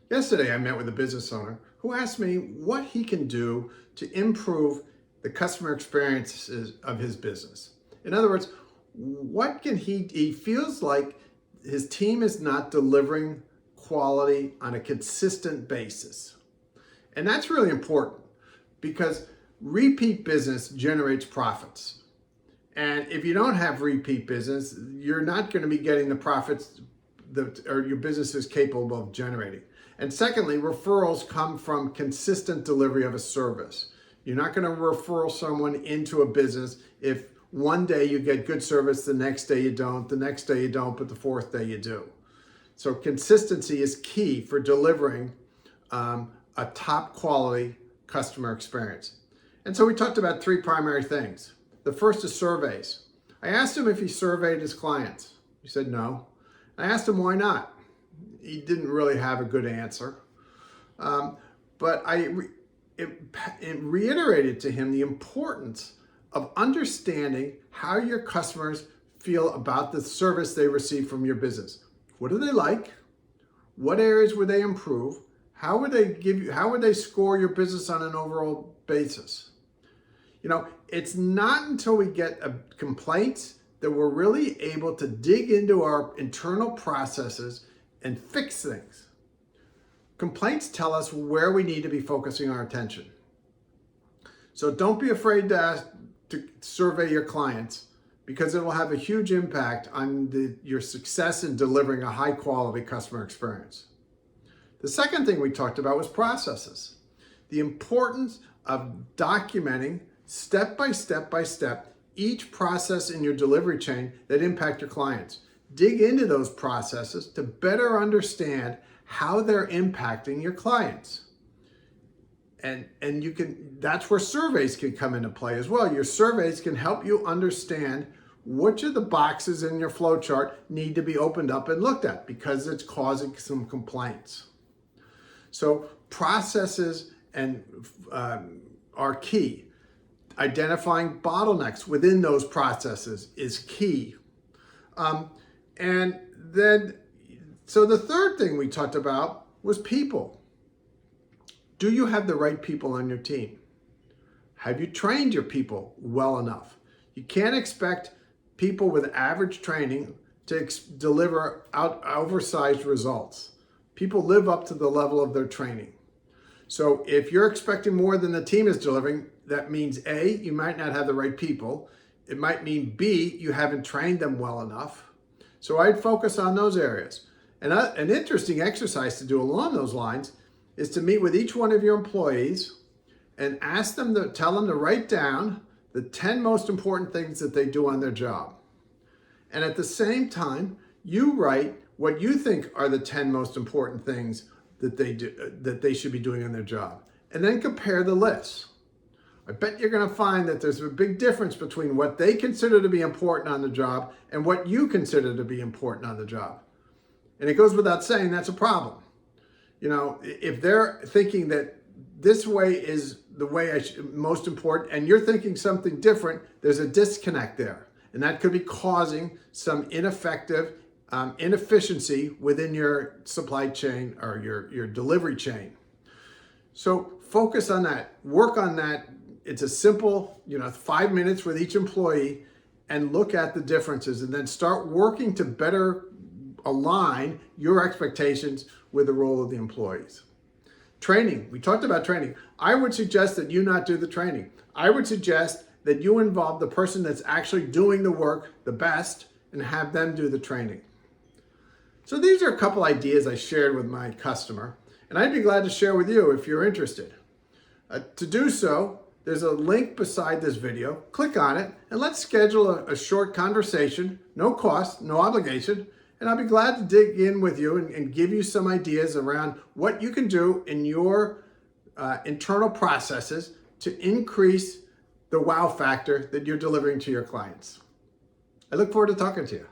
Yesterday, I met with a business owner who asked me what he can do to improve the customer experiences of his business. In other words, what can he feels like his team is not delivering quality on a consistent basis. And that's really important because repeat business generates profits. And if you don't have repeat business, you're not going to be getting the profits that your business is capable of generating. And secondly, referrals come from consistent delivery of a service. You're not going to refer someone into a business if one day you get good service, the next day you don't, the next day you don't, but the fourth day you do. So consistency is key for delivering a top quality customer experience. And so we talked about three primary things. The first is surveys. I asked him if he surveyed his clients. He said no. I asked him why not. He didn't really have a good answer. But it reiterated to him the importance of understanding how your customers feel about the service they receive from your business. What do they like? What areas would they improve? How would they score your business on an overall basis? You know, it's not until we get complaints that we're really able to dig into our internal processes and fix things. Complaints tell us where we need to be focusing our attention. So don't be afraid to survey your clients because it will have a huge impact on your success in delivering a high quality customer experience. The second thing we talked about was processes. The importance of documenting step by step each process in your delivery chain that impact your clients. Dig into those processes to better understand how they're impacting your clients. And that's where surveys can come into play as well. Your surveys can help you understand which of the boxes in your flow chart need to be opened up and looked at because it's causing some complaints. So processes are key. Identifying bottlenecks within those processes is key. So the third thing we talked about was people. Do you have the right people on your team? Have you trained your people well enough? You can't expect people with average training to deliver oversized results. People live up to the level of their training. So if you're expecting more than the team is delivering, that means A, you might not have the right people. It might mean B, you haven't trained them well enough. So I'd focus on those areas. And an interesting exercise to do along those lines is to meet with each one of your employees and ask them tell them to write down the 10 most important things that they do on their job. And at the same time, you write what you think are the 10 most important things that they should be doing on their job. And then compare the lists. I bet you're going to find that there's a big difference between what they consider to be important on the job and what you consider to be important on the job. And it goes without saying that's a problem. You know, if they're thinking that this way is the way most important and you're thinking something different, there's a disconnect there. And that could be causing some inefficiency within your supply chain or your delivery chain. So focus on that, work on that. It's a simple, 5 minutes with each employee and look at the differences and then start working to better align your expectations with the role of the employees. Training, we talked about training. I would suggest that you not do the training. I would suggest that you involve the person that's actually doing the work the best and have them do the training. So these are a couple ideas I shared with my customer, and I'd be glad to share with you if you're interested. To do so, there's a link beside this video. Click on it and let's schedule a short conversation, no cost, no obligation, and I'll be glad to dig in with you and give you some ideas around what you can do in your internal processes to increase the wow factor that you're delivering to your clients. I look forward to talking to you.